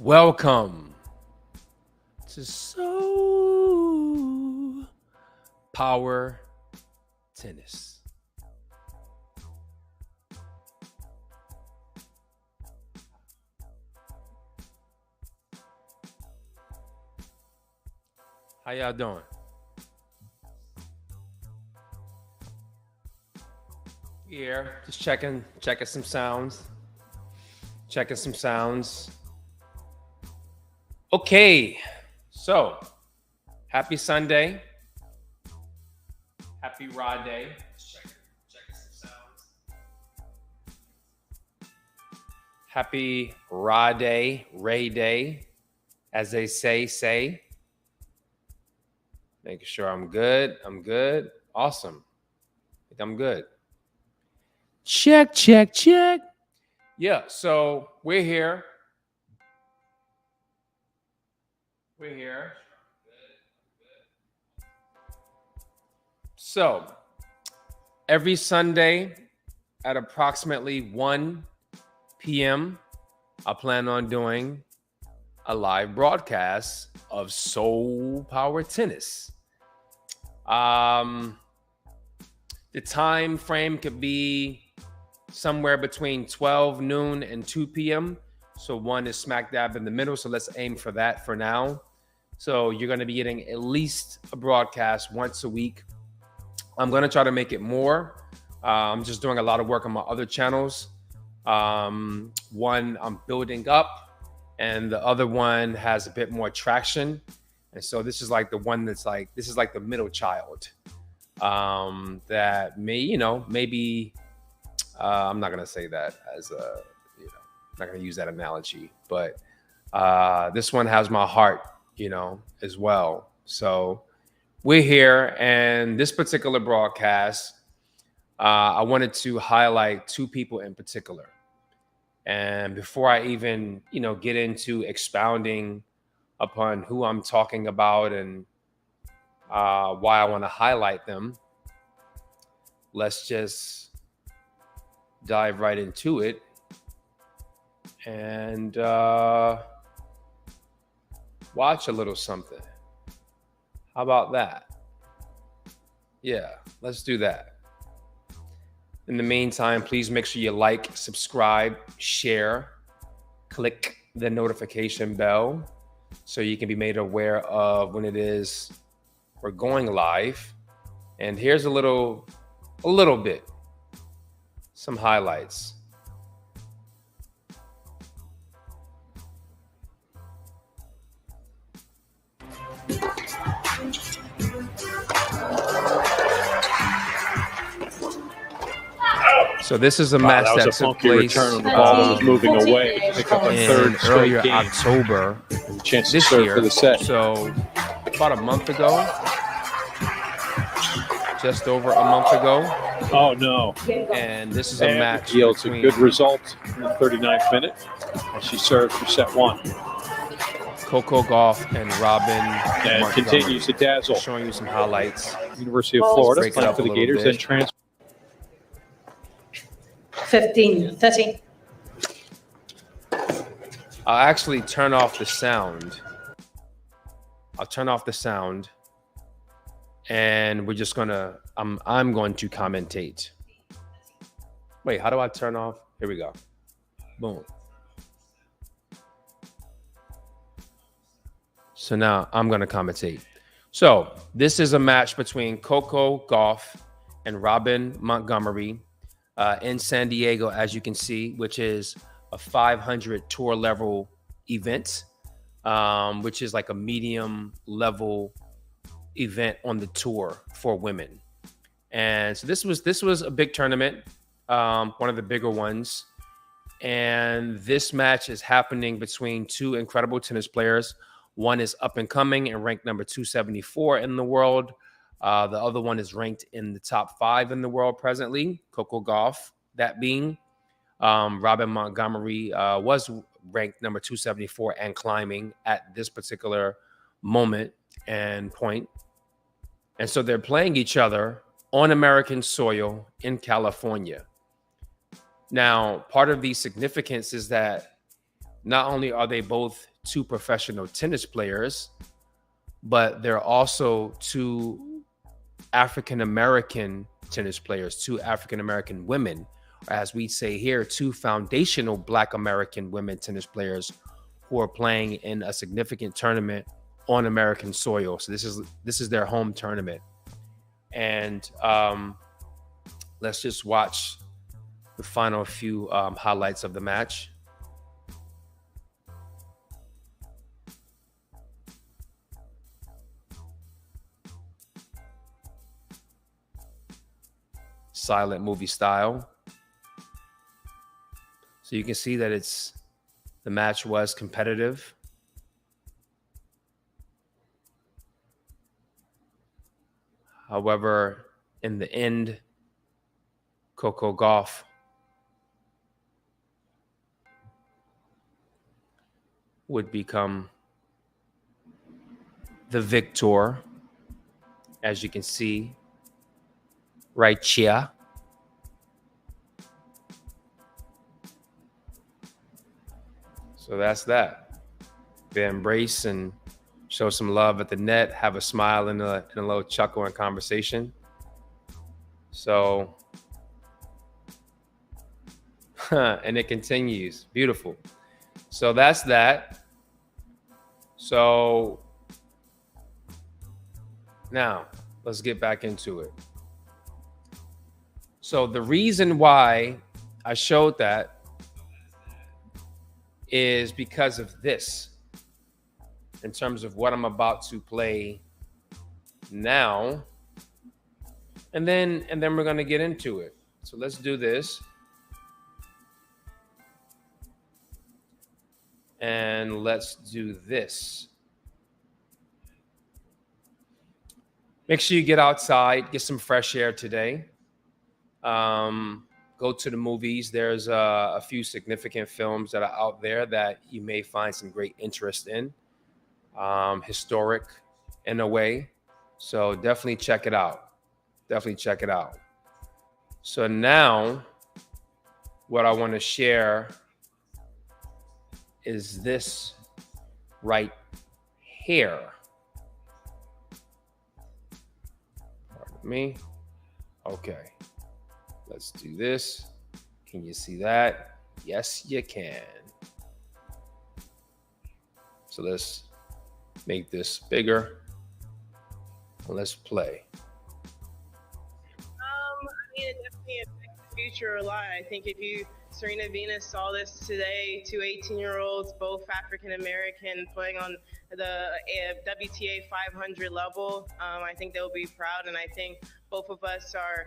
Welcome to So Power Tennis. How y'all doing? Here, just checking some sounds. Okay, so happy Sunday. Happy Rod Day. Checking some sounds. Happy Rod Day, Ray Day, as they say. Making sure I'm good. Awesome. I'm good. Check. Yeah, so we're here. So every Sunday at approximately 1 p.m., I plan on doing a live broadcast of Soul Power Tennis. The time frame could be somewhere between 12 noon and 2 p.m. So 1 is smack dab in the middle. So let's aim for that for now. So you're going to be getting at least a broadcast once a week. I'm going to try to make it more. I'm just doing a lot of work on my other channels. One I'm building up, and the other one has a bit more traction. And so this is like the one that's like, this is like the middle child that maybe I'm not going to say that as a, I'm not going to use that analogy, but this one has my heart, as well. So we're here, and this particular broadcast, I wanted to highlight two people in particular. And before I even, get into expounding upon who I'm talking about and why I want to highlight them, let's just dive right into it and watch a little something. How about that? Yeah, let's do that. In the meantime, please make sure you like, subscribe, share, click the notification bell so you can be made aware of when it is we're going live. And here's a little bit, some highlights. So this is a match that took place return on the ball was moving away to pick up a third earlier game. October Chance to this serve year. for the set. So about a month ago, just over a month ago. Oh no! And this is a match yields between a good result in the 39th minute as she serves for set one. Coco Gauff and Robin And Montgomery. continues to dazzle. Showing you some highlights. University of Florida Break it playing up for a the little Gators bit. as trans. 15, 13. I'll actually turn off the sound. And we're just gonna, I'm going to commentate. Wait, how do I turn off? Here we go. Boom. So now I'm gonna commentate. So this is a match between Coco Gauff and Robin Montgomery in San Diego, as you can see, which is a 500 tour level event, which is like a medium level event on the tour for women. And so this was a big tournament, one of the bigger ones. And this match is happening between two incredible tennis players. One is up and coming and ranked number 274 in the world. The other one is ranked in the top 5 in the world presently, Coco Gauff, that being. Robin Montgomery was ranked number 274 and climbing at this particular moment and point. And so they're playing each other on American soil in California. Now, part of the significance is that not only are they both two professional tennis players, but they're also two African-American tennis players, two African-American women, or as we say here, two foundational Black American women tennis players who are playing in a significant tournament on American soil. So this is their home tournament. And let's just watch the final few highlights of the match. Silent movie style. So you can see that the match was competitive. However, in the end, Coco Gauff would become the victor, as you can see right here. So that's that. They embrace and show some love at the net, have a smile and a little chuckle and conversation. So, and it continues. Beautiful. So that's that. So now let's get back into it. So the reason why I showed that is because of this, in terms of what I'm about to play now. And then we're going to get into it. So let's do this. And let's do this. Make sure you get outside, get some fresh air today. Go to the movies. There's a few significant films that are out there that you may find some great interest in. Historic in a way. So definitely check it out. Definitely check it out. So now what I want to share is this right here. Pardon me. Okay. Let's do this. Can you see that? Yes, you can. So let's make this bigger. Let's play. I mean, it definitely affects the future a lot. I think Serena Venus saw this today, two 18-year-olds, both African-American, playing on the WTA 500 level. I think they'll be proud, and I think both of us are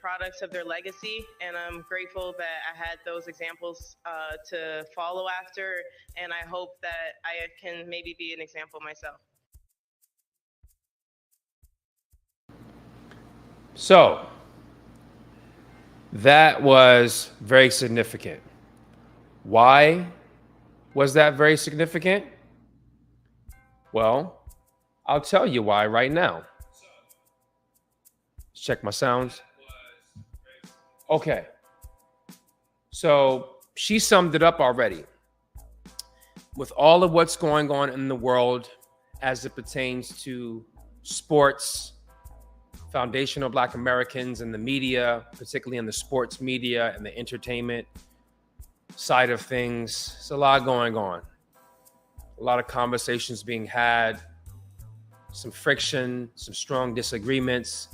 products of their legacy, and I'm grateful that I had those examples to follow after, and I hope that I can maybe be an example myself. So that was very significant. Why was that very significant? Well, I'll tell you why right now. Let's check my sounds. Okay. So she summed it up already. With all of what's going on in the world as it pertains to sports, foundational Black Americans in the media, particularly in the sports media and the entertainment side of things. There's a lot going on. A lot of conversations being had, some friction, some strong disagreements,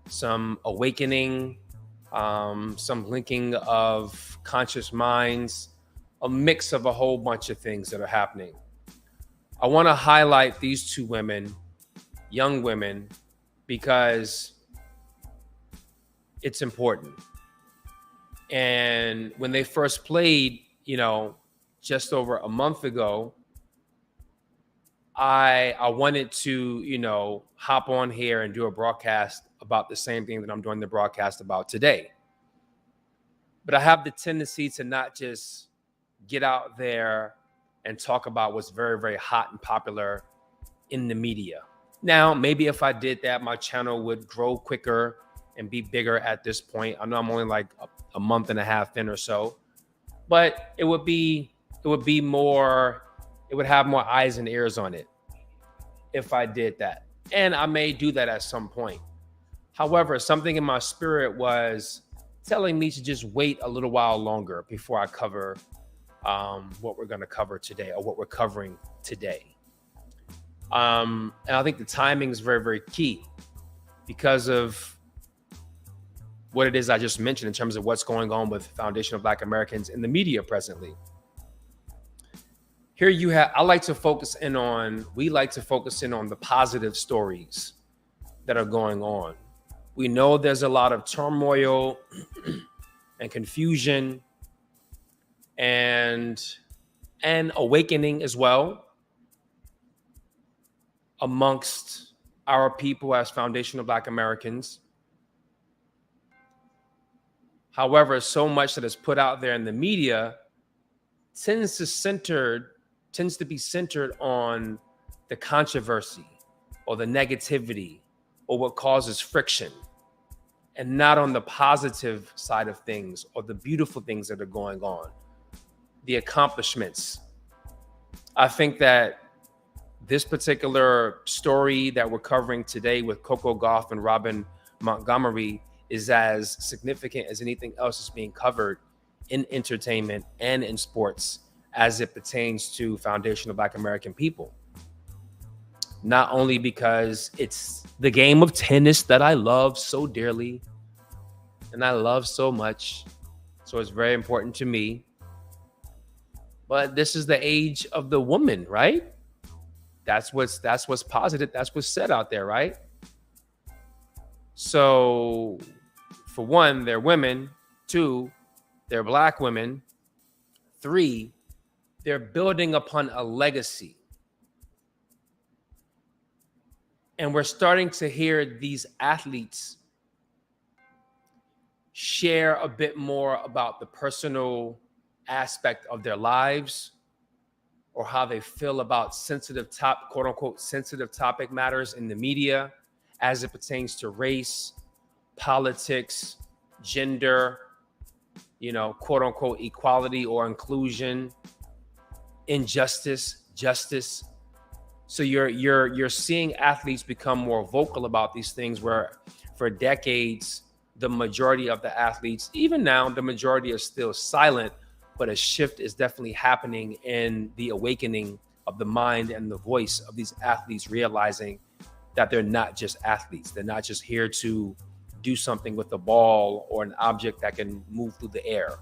some awakening, some linking of conscious minds, a mix of a whole bunch of things that are happening. I want to highlight these two women, young women, because it's important. And when they first played, just over a month ago, I wanted to, hop on here and do a broadcast about the same thing that I'm doing the broadcast about today. But I have the tendency to not just get out there and talk about what's very, very hot and popular in the media. Now, maybe if I did that, my channel would grow quicker and be bigger at this point. I know I'm only like a month and a half in or so, but it would be more It would have more eyes and ears on it if I did that. And I may do that at some point. However, something in my spirit was telling me to just wait a little while longer before I cover what we're going to cover today, or what we're covering today. And I think the timing is very, very key because of what it is I just mentioned in terms of what's going on with foundational Black Americans in the media presently. Here you have, we like to focus in on the positive stories that are going on. We know there's a lot of turmoil and confusion and awakening as well amongst our people as foundational Black Americans. However, so much that is put out there in the media tends to be centered on the controversy or the negativity or what causes friction, and not on the positive side of things or the beautiful things that are going on, the accomplishments. I think that this particular story that we're covering today with Coco Gauff and Robin Montgomery is as significant as anything else that's being covered in entertainment and in sports as it pertains to foundational Black American people. Not only because it's the game of tennis that I love so dearly and I love so much, so it's very important to me, but this is the age of the woman, right? That's what's posited. That's what's said out there, right? So, for one, they're women. Two, they're Black women. Three, they're building upon a legacy. And we're starting to hear these athletes share a bit more about the personal aspect of their lives, or how they feel about quote unquote sensitive topic matters in the media as it pertains to race, politics, gender, quote unquote equality or inclusion, injustice, justice. So you're seeing athletes become more vocal about these things, where for decades the majority of the athletes, even now, the majority are still silent, but a shift is definitely happening in the awakening of the mind and the voice of these athletes, realizing that they're not just athletes. They're not just here to do something with a ball or an object that can move through the air.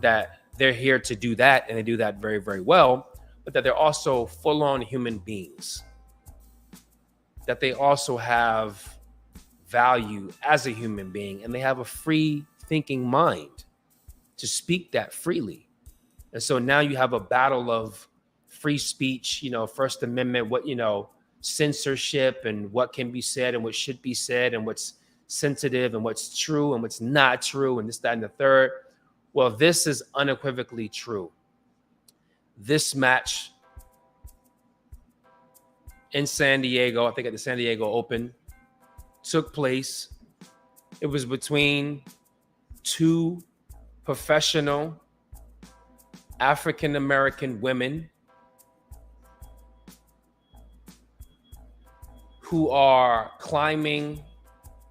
That they're here to do that, and they do that very, very well, but that they're also full-on human beings. That they also have value as a human being, and they have a free thinking mind to speak that freely. And so now you have a battle of free speech, First Amendment, censorship, and what can be said and what should be said, and what's sensitive and what's true and what's not true, and this, that, and the third. Well, this is unequivocally true. This match in San Diego, I think at the San Diego Open, took place. It was between two professional African-American women who are climbing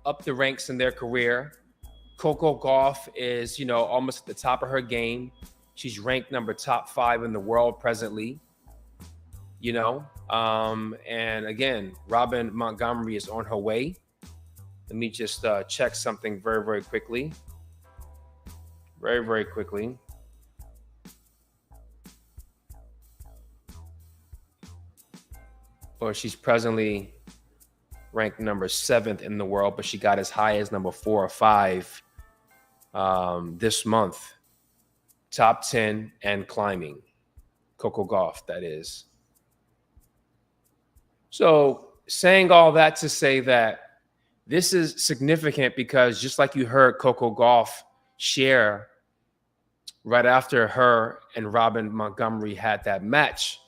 up the ranks in their career. Coco Gauff is, almost at the top of her game. She's ranked top 5 in the world presently, and again, Robin Montgomery is on her way. Let me just check something very, very quickly. Very, very quickly. Well, she's presently ranked number 7th in the world, but she got as high as number 4 or 5 this month. Top 10 and climbing. Coco Gauff, that is. So saying all that to say that this is significant, because just like you heard Coco Gauff share right after her and Robin Montgomery had that match,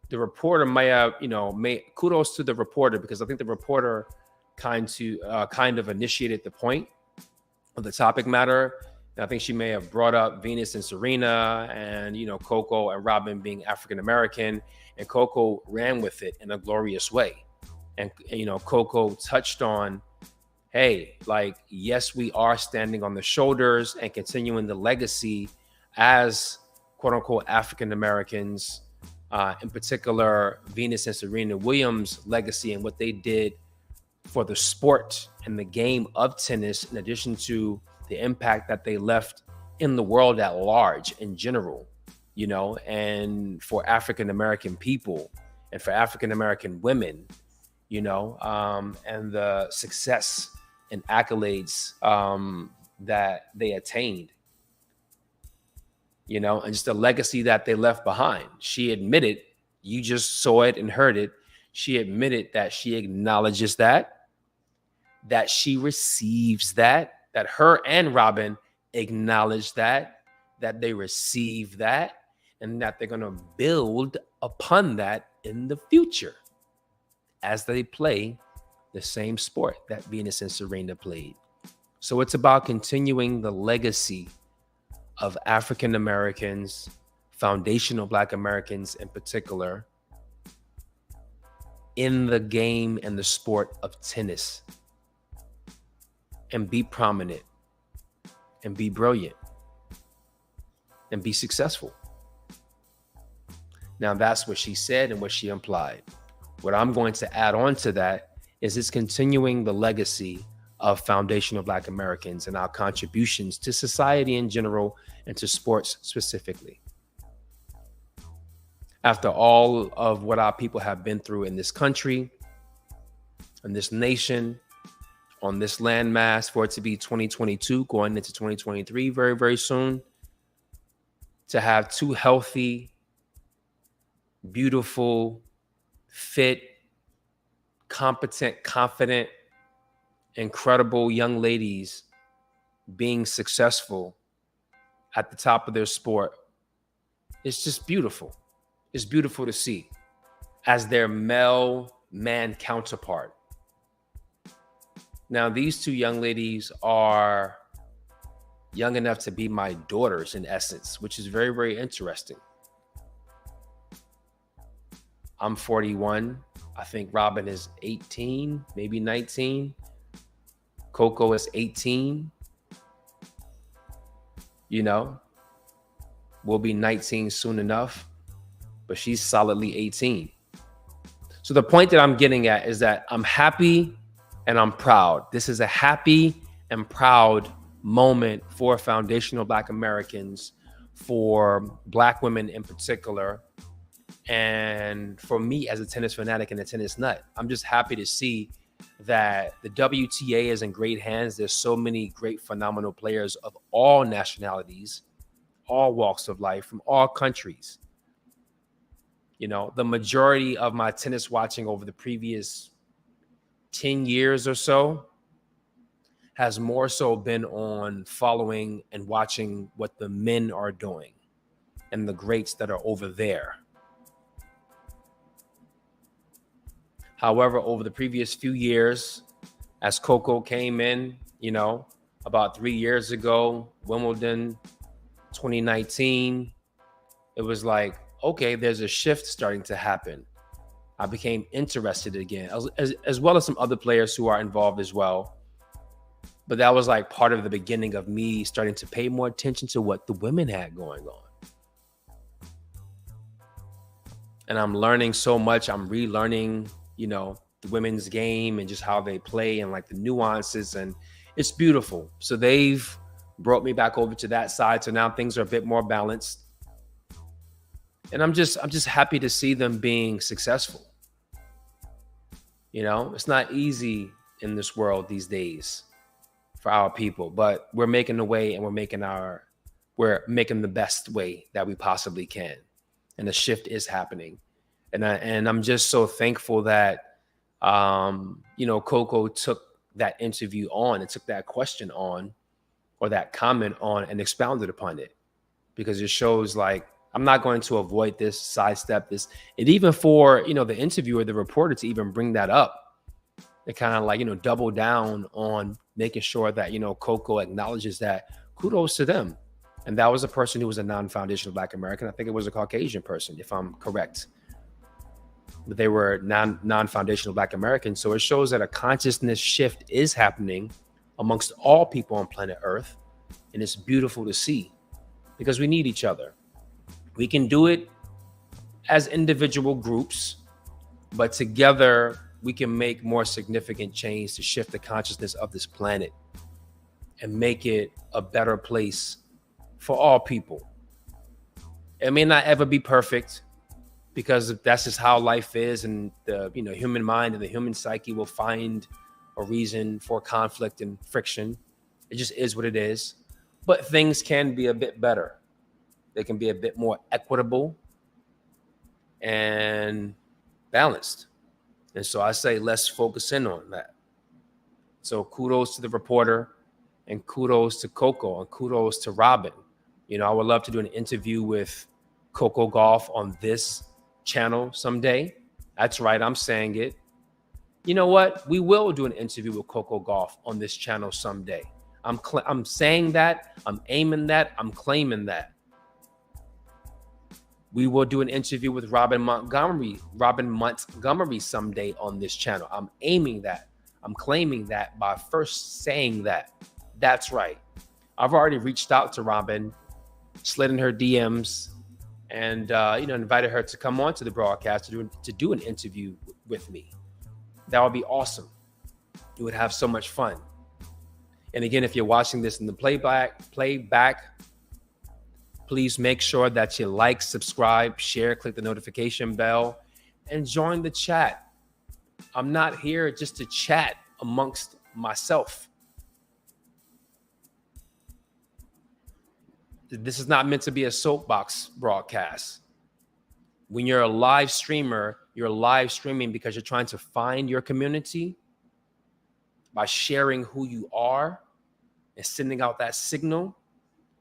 the reporter may have, kudos to the reporter, because I think the reporter kind of initiated the point of the topic matter, And I think she may have brought up Venus and Serena and, Coco and Robin being African American. And Coco ran with it in a glorious way. And Coco touched on, hey, like, yes, we are standing on the shoulders and continuing the legacy as quote unquote African Americans, in particular, Venus and Serena Williams' legacy and what they did for the sport and the game of tennis, in addition to the impact that they left in the world at large in general, and for African American people and for African American women, and the success and accolades that they attained, and just the legacy that they left behind. She admitted, you just saw it and heard it, she admitted that she acknowledges that she receives that her and Robin acknowledge that they receive that, and that they're going to build upon that in the future as they play the same sport that Venus and Serena played. So it's about continuing the legacy of African Americans, foundational Black Americans in particular, in the game and the sport of tennis, and be prominent and be brilliant and be successful. Now, that's what she said and what she implied. What I'm going to add on to that is it's continuing the legacy of foundational Black Americans and our contributions to society in general and to sports specifically. After all of what our people have been through in this country, in this nation, on this landmass, for it to be 2022 going into 2023 very, very soon, to have two healthy, beautiful, fit, competent, confident, incredible young ladies being successful at the top of their sport, it's just beautiful. It's beautiful to see as their male man counterpart. Now, these two young ladies are young enough to be my daughters in essence, which is very, very interesting. I'm 41. I think Robin is 18, maybe 19. Coco is 18. We'll be 19 soon enough, but she's solidly 18. So the point that I'm getting at is that I'm happy and I'm proud. This is a happy and proud moment for foundational Black Americans, for Black women in particular, and for me as a tennis fanatic and a tennis nut. I'm just happy to see that the WTA is in great hands. There's so many great, phenomenal players of all nationalities, all walks of life, from all countries. The majority of my tennis watching over the previous 10 years or so has more so been on following and watching what the men are doing and the greats that are over there. However, over the previous few years, as Coco came in, about 3 years ago, Wimbledon 2019, it was like, okay, there's a shift starting to happen. I became interested again, as well as some other players who are involved as well. But that was like part of the beginning of me starting to pay more attention to what the women had going on. And I'm learning so much. I'm relearning, the women's game and just how they play and like the nuances, and it's beautiful. So they've brought me back over to that side. So now things are a bit more balanced. And I'm just happy to see them being successful. It's not easy in this world these days for our people, but we're making the way, and we're making the best way that we possibly can. And the shift is happening. And I'm just so thankful that, Coco took that interview on and took that question on, or that comment on, and expounded upon it, because it shows like, I'm not going to avoid this, sidestep this. And even for, the interviewer, the reporter, to even bring that up, they kind of like, double down on making sure that, Coco acknowledges that kudos to them. And that was a person who was a non-foundational Black American. I think it was a Caucasian person, if I'm correct. But they were non-foundational Black Americans. So it shows that a consciousness shift is happening amongst all people on planet Earth. And it's beautiful to see because we need each other. We can do it as individual groups, but together we can make more significant change to shift the consciousness of this planet and make it a better place for all people. It may not ever be perfect because that's just how life is, and the human mind and the human psyche will find a reason for conflict and friction. It just is what it is. But things can be a bit better. They can be a bit more equitable and balanced. And so I say, let's focus in on that. So kudos to the reporter, and kudos to Coco, and kudos to Robin. I would love to do an interview with Coco Golf on this channel someday. That's right, I'm saying it. You know what? We will do an interview with Coco Golf on this channel someday. I'm saying that. I'm aiming that. I'm claiming that. We will do an interview with Robin Montgomery someday on this channel. I'm aiming that. I'm claiming that by first saying that. That's right. I've already reached out to Robin, slid in her DMs, and invited her to come on to the broadcast to do an interview with me. That would be awesome. You would have so much fun. And again, if you're watching this in the playback, please make sure that you like, subscribe, share, click the notification bell, and join the chat. I'm not here just to chat amongst myself. This is not meant to be a soapbox broadcast. When you're a live streamer, you're live streaming because you're trying to find your community by sharing who you are and sending out that signal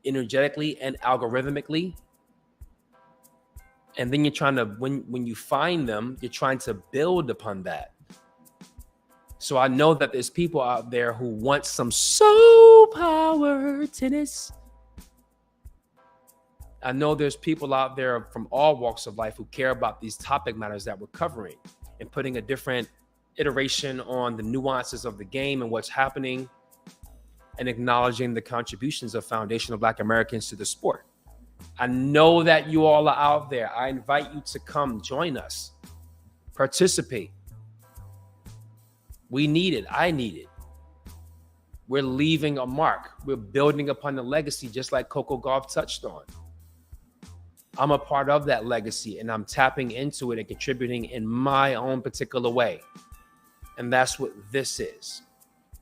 energetically and algorithmically. And then you're trying to, when you find them, you're trying to build upon that. So I know that there's people out there who want some soul power tennis. I know there's people out there from all walks of life who care about these topic matters that we're covering and putting a different iteration on the nuances of the game and what's happening, and acknowledging the contributions of foundational Black Americans to the sport. I know that you all are out there. I invite you to come join us, participate. We need it. I need it. We're leaving a mark. We're building upon the legacy, just like Coco Golf touched on. I'm a part of that legacy, and I'm tapping into it and contributing in my own particular way. And that's what this is,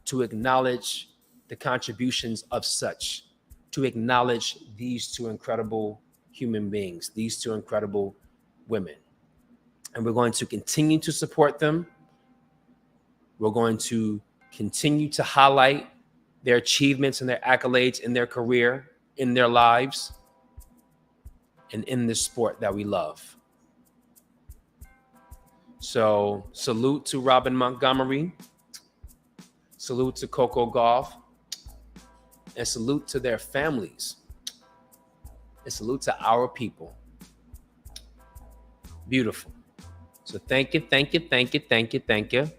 to acknowledge the contributions of such, to acknowledge these two incredible human beings, these two incredible women. And we're going to continue to support them. We're going to continue to highlight their achievements and their accolades in their career, in their lives, and in this sport that we love. So salute to Robin Montgomery, salute to Coco Golf, and salute to their families, and salute to our people. Beautiful. So thank you, thank you, thank you, thank you, thank you.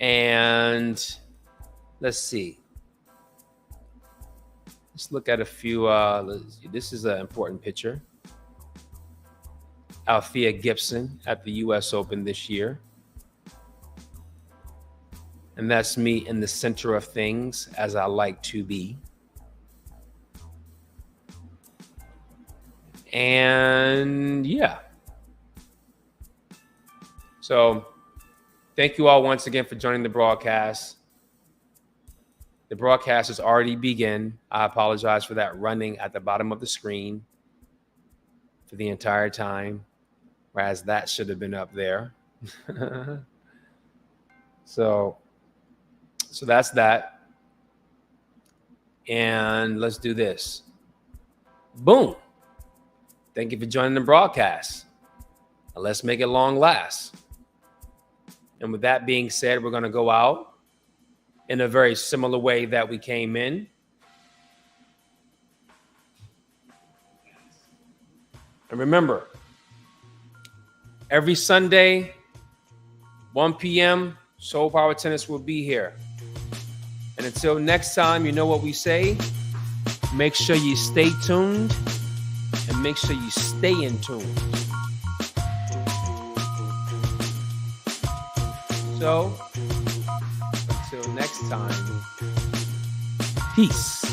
And let's see. Let's look at a few. This is an important picture. Althea Gibson at the U.S. Open this year. And that's me in the center of things, as I like to be. And yeah. So thank you all once again for joining the broadcast. The broadcast has already begun. I apologize for that running at the bottom of the screen for the entire time, whereas that should have been up there. So that's that. And let's do this. Boom. Thank you for joining the broadcast. And let's make it long last. And with that being said, we're going to go out in a very similar way that we came in. And remember, every Sunday, 1 p.m., Soul Power Tennis will be here. And until next time, you know what we say. Make sure you stay tuned and make sure you stay in tune. So, until next time, peace.